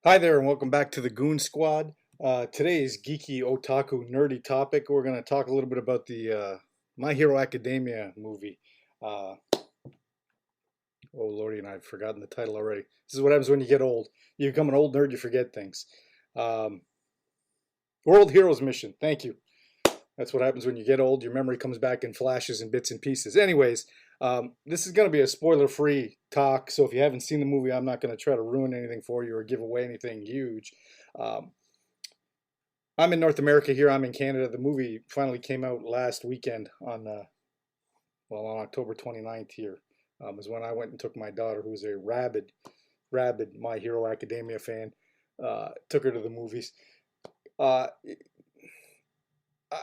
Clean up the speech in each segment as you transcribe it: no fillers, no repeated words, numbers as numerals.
Hi there, and welcome back to the Goon Squad. Today's geeky, otaku, nerdy topic. We're going to talk a little bit about the My Hero Academia movie. Uh, oh, Lordy, and I've forgotten the title already. This is what happens when you get old. You become an old nerd, you forget things. Um, World Heroes Mission. Thank you. That's what happens when you get old. Your memory comes back in flashes and bits and pieces. Anyways, this is going to be a spoiler-free talk, so if you haven't seen the movie, I'm not going to try to ruin anything for you or give away anything huge. Um, I'm in North America here. I'm in Canada. The movie finally came out last weekend on October 29th here. Is when I went and took my daughter, who's a rabid My Hero Academia fan, took her to the movies. Uh, I,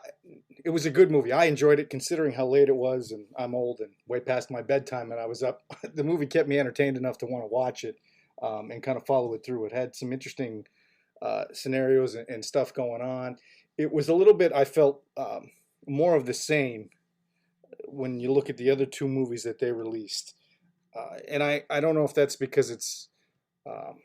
it was a good movie. I enjoyed it considering how late it was, and I'm old and way past my bedtime, and I was up. The movie kept me entertained enough to want to watch it and kind of follow it through. It had some interesting scenarios and stuff going on. It was a little bit, I felt, more of the same when you look at the other two movies that they released. And I don't know if that's because um,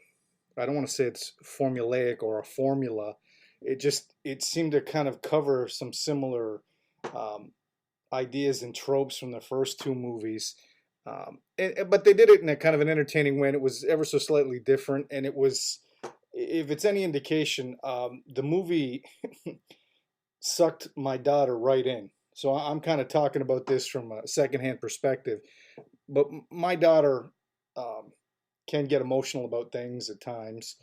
I don't want to say it's formulaic or a formula. It seemed to kind of cover some similar um, ideas and tropes from the first two movies. But they did it in a kind of an entertaining way, and it was ever so slightly different. And it was, if it's any indication, the movie sucked my daughter right in. So I'm kind of talking about this from a secondhand perspective. But my daughter um, can get emotional about things at times.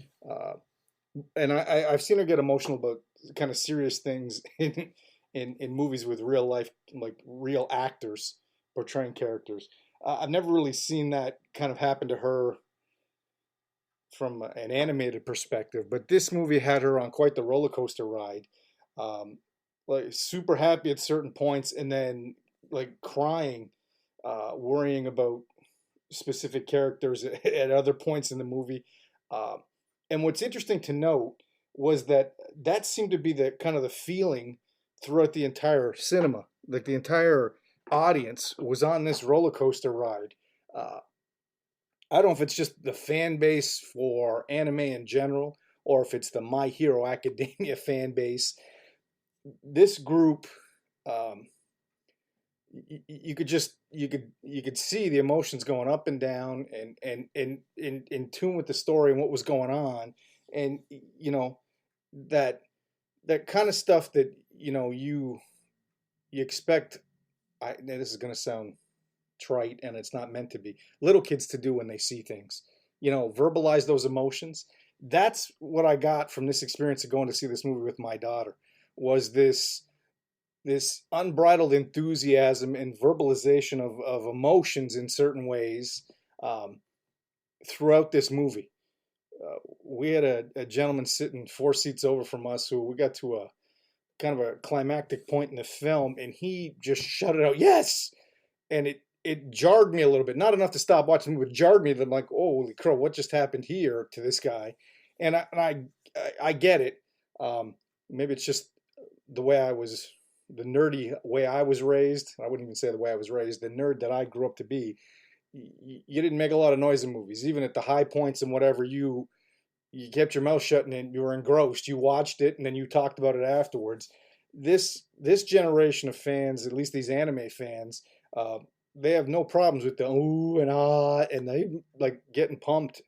And I've seen her get emotional about kind of serious things in movies with real life, like real actors portraying characters. I've never really seen that kind of happen to her from an animated perspective, but this movie had her on quite the roller coaster ride. Um, like super happy at certain points, and then like crying, worrying about specific characters at other points in the movie. Um, and what's interesting to note was that that seemed to be the kind of the feeling throughout the entire cinema. Like the entire audience was on this roller coaster ride. Uh, I don't know if it's just the fan base for anime in general, or if it's the My Hero Academia fan base. This group, um, you could just you could see the emotions going up and down, and in tune with the story and what was going on, and that that kind of stuff that you expect. This is going to sound trite, and it's not meant to be. Little kids to do when they see things, verbalize those emotions. That's what I got from this experience of going to see this movie with my daughter. Was this unbridled enthusiasm and verbalization of emotions in certain ways um, throughout this movie. We had a gentleman sitting 4 seats over from us who we got to a kind of a climactic point in the film, and he just shut it out, yes! And it jarred me a little bit. Not enough to stop watching the movie, but jarred me. That I'm like, oh, holy crow, what just happened here to this guy? And I get it. Maybe it's just the way I was, the nerdy way I was raised. I wouldn't even say the way I was raised. The nerd that I grew up to be. You didn't make a lot of noise in movies, even at the high points and whatever. You kept your mouth shut and you were engrossed. You watched it and then you talked about it afterwards. This generation of fans, at least these anime fans, uh, they have no problems with the ooh and ah, and they like getting pumped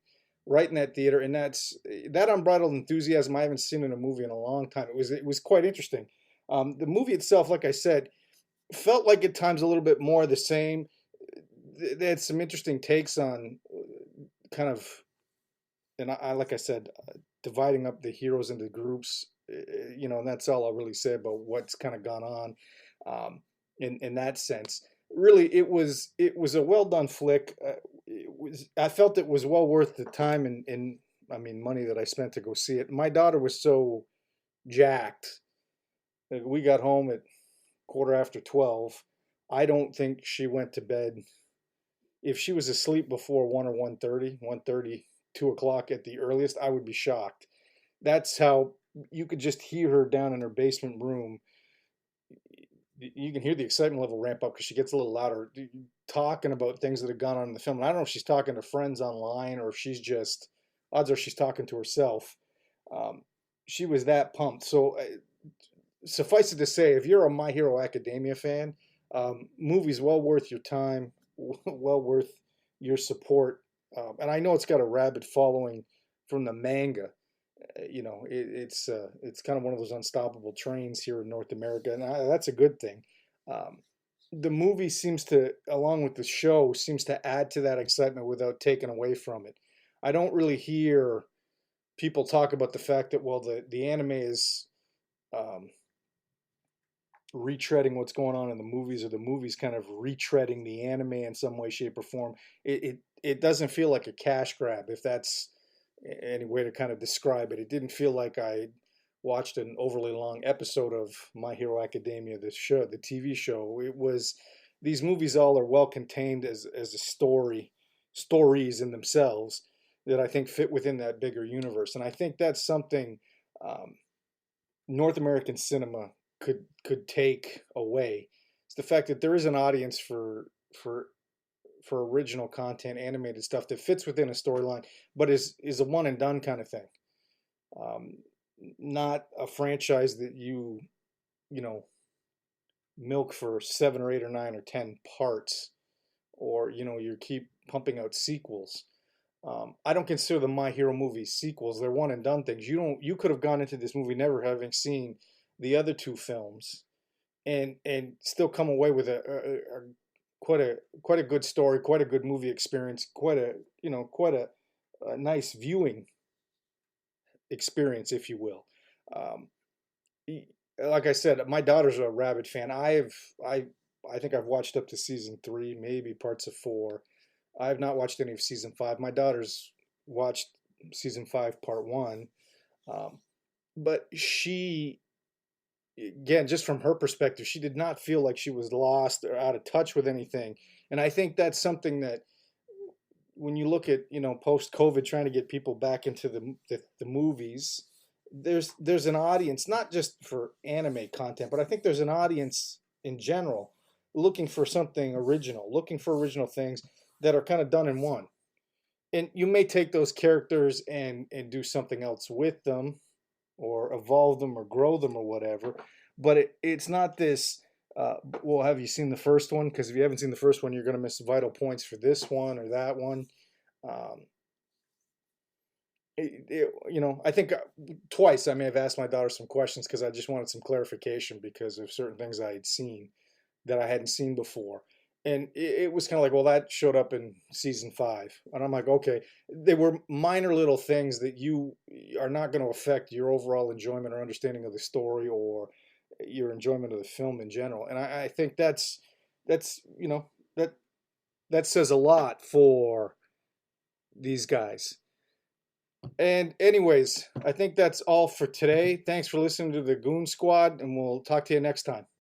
right in that theater. And that unbridled enthusiasm I haven't seen in a movie in a long time. It was quite interesting. The movie itself, like I said, felt like at times a little bit more of the same. They had some interesting takes on kind of, and I like I said, dividing up the heroes into groups. And that's all I'll really say about what's kind of gone on in that sense. Really, it was a well done flick. I felt it was well worth the time and I mean money that I spent to go see it. My daughter was so jacked. We got home at quarter after 12. I don't think she went to bed. If she was asleep before 1 or 1:30, 2 o'clock at the earliest, I would be shocked. That's how you could just hear her down in her basement room. You can hear the excitement level ramp up because she gets a little louder, talking about things that have gone on in the film. And I don't know if she's talking to friends online or if she's just odds are she's talking to herself. Um, she was that pumped. So suffice it to say, if you're a My Hero Academia fan, movie's well worth your time, well worth your support. And I know it's got a rabid following from the manga. It's kind of one of those unstoppable trains here in North America, and that's a good thing. Um, the movie seems to, along with the show, seems to add to that excitement without taking away from it. I don't really hear people talk about the fact that, well, the anime is um, retreading what's going on in the movies, or the movies kind of retreading the anime in some way, shape, or form. It doesn't feel like a cash grab, if that's any way to kind of describe it. It didn't feel like I watched an overly long episode of My Hero Academia, the show, the TV show. It was, these movies all are well contained as a stories in themselves that I think fit within that bigger universe, and I think that's something um, North American cinema could take away. It's the fact that there is an audience for for original content, animated stuff that fits within a storyline, but is a one and done kind of thing. Um, Not a franchise that you know milk for 7 or 8 or 9 or 10 parts, or you keep pumping out sequels. I don't consider the My Hero movies sequels. They're one and done things. You could have gone into this movie never having seen the other two films, and still come away with quite a good story, quite a good movie experience, quite a nice viewing experience, if you will. Um, like I said, my daughter's a rabid fan. I think I've watched up to season 3, maybe parts of 4. I have not watched any of season 5. My daughter's watched season 5, part 1. Um, but she, again, just from her perspective, she did not feel like she was lost or out of touch with anything. And I think that's something that, when you look at, post COVID, trying to get people back into the movies, there's an audience, not just for anime content, but I think there's an audience in general looking for something original, looking for original things that are kind of done in one. And you may take those characters and do something else with them, or evolve them, or grow them, or whatever. But it's not this. Well, have you seen the first one? Because if you haven't seen the first one, you're going to miss vital points for this one or that one. Um, I think twice I may have asked my daughter some questions because I just wanted some clarification because of certain things I had seen that I hadn't seen before. And it was kind of like, well, that showed up in season 5. And I'm like, okay, they were minor little things that you are not going to affect your overall enjoyment or understanding of the story, or your enjoyment of the film in general. And I think that's that that says a lot for these guys. And anyways, I think that's all for today. Thanks for listening to the Goon Squad, and we'll talk to you next time.